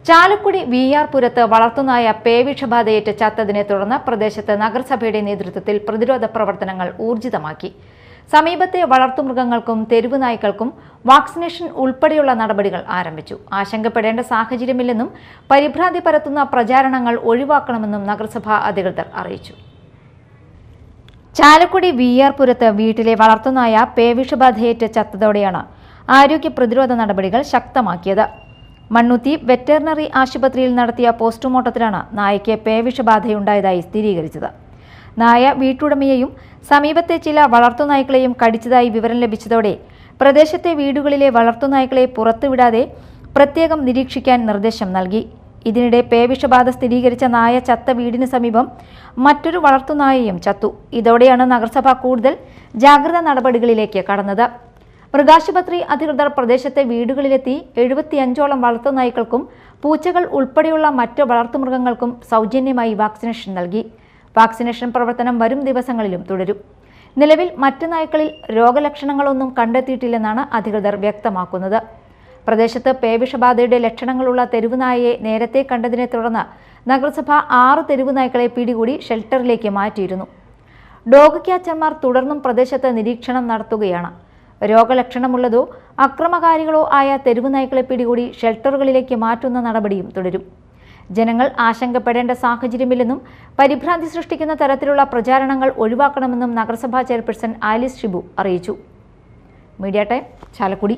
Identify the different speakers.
Speaker 1: ചാലക്കുടി വി.ആർ. പുരത്ത് വളർത്തുനായ പേവിഷബാധയേറ്റ ചത്തതിനെ തുടർന്ന് പ്രദേശത്ത് നഗരസഭയുടെ നേതൃത്വത്തിൽ പ്രതിരോധ പ്രവർത്തനങ്ങൾ ഊർജിതമാക്കി. സമീപത്തെ വളർത്തുമൃഗങ്ങൾക്കും തെരുവ് നായ്ക്കൾക്കും വാക്സിനേഷൻ ഉൾപ്പെടെയുള്ള നടപടികൾ ആരംഭിച്ചു. ആശങ്കപ്പെടേണ്ട സാഹചര്യമില്ലെന്നും പരിഭ്രാന്തി പരത്തുന്ന പ്രചാരണങ്ങൾ ഒഴിവാക്കണമെന്നും നഗരസഭാ അധികൃതർ അറിയിച്ചു. ചാലക്കുടി വി.ആർ. പുരത്ത് വീട്ടിലെ വളർത്തുനായ പേവിഷബാധയേറ്റ് ചത്തതോടെയാണ് ആരോഗ്യ പ്രതിരോധ നടപടികൾ ശക്തമാക്കിയത്. മണ്ണുത്തി വെറ്ററിനറി ആശുപത്രിയിൽ നടത്തിയ പോസ്റ്റ്മോർട്ടത്തിലാണ് നായയ്ക്ക് പേവിഷബാധയുണ്ടായതായി സ്ഥിരീകരിച്ചത്. നായ വീട്ടുടമയെയും സമീപത്തെ ചില വളർത്തുനായ്ക്കളെയും കടിച്ചതായി വിവരം ലഭിച്ചതോടെ പ്രദേശത്തെ വീടുകളിലെ വളർത്തുനായ്ക്കളെ പുറത്തുവിടാതെ പ്രത്യേകം നിരീക്ഷിക്കാൻ നിർദ്ദേശം നൽകി. ഇതിനിടെ പേവിഷബാധ സ്ഥിരീകരിച്ച നായ ചത്ത വീടിന് സമീപം മറ്റൊരു വളർത്തുനായയും ചത്തു. ഇതോടെയാണ് നഗരസഭ കൂടുതൽ ജാഗ്രതാ നടപടികളിലേക്ക് കടന്നത്. മൃഗാശുപത്രി അധികൃതർ പ്രദേശത്തെ വീടുകളിലെത്തി 75ഓളം വളർത്തുനായ്ക്കൾക്കും പൂച്ചകൾ ഉൾപ്പെടെയുള്ള മറ്റ് വളർത്തുമൃഗങ്ങൾക്കും സൗജന്യമായി വാക്സിനേഷൻ നൽകി. വാക്സിനേഷൻ പ്രവർത്തനം വരും ദിവസങ്ങളിലും തുടരും. നിലവിൽ മറ്റ് നായ്ക്കളിൽ രോഗലക്ഷണങ്ങളൊന്നും കണ്ടെത്തിയിട്ടില്ലെന്നാണ് അധികൃതർ വ്യക്തമാക്കുന്നത്. പ്രദേശത്ത് പേവിഷബാധയുടെ ലക്ഷണങ്ങളുള്ള തെരുവുനായയെ നേരത്തെ കണ്ടതിനെ തുടർന്ന് നഗരസഭ 6 തെരുവുനായ്ക്കളെ പിടികൂടി ഷെൽട്ടറിലേക്ക് മാറ്റിയിരുന്നു. ഡോഗ് ക്യാച്ചർമാർ തുടർന്നും പ്രദേശത്ത് നിരീക്ഷണം നടത്തുകയാണ്. രോഗലക്ഷണമുള്ളതോ അക്രമകാരികളോ ആയ തെരുവുനായ്ക്കളെ പിടികൂടി ഷെൽട്ടറുകളിലേക്ക് മാറ്റുന്ന നടപടിയും തുടരും. ജനങ്ങൾ ആശങ്കപ്പെടേണ്ട സാഹചര്യമില്ലെന്നും പരിഭ്രാന്തി സൃഷ്ടിക്കുന്ന തരത്തിലുള്ള പ്രചാരണങ്ങൾ ഒഴിവാക്കണമെന്നും നഗരസഭാ ചെയർപേഴ്സൺ ആലിസ് ഷിബു അറിയിച്ചു. Media time, Chalakudy.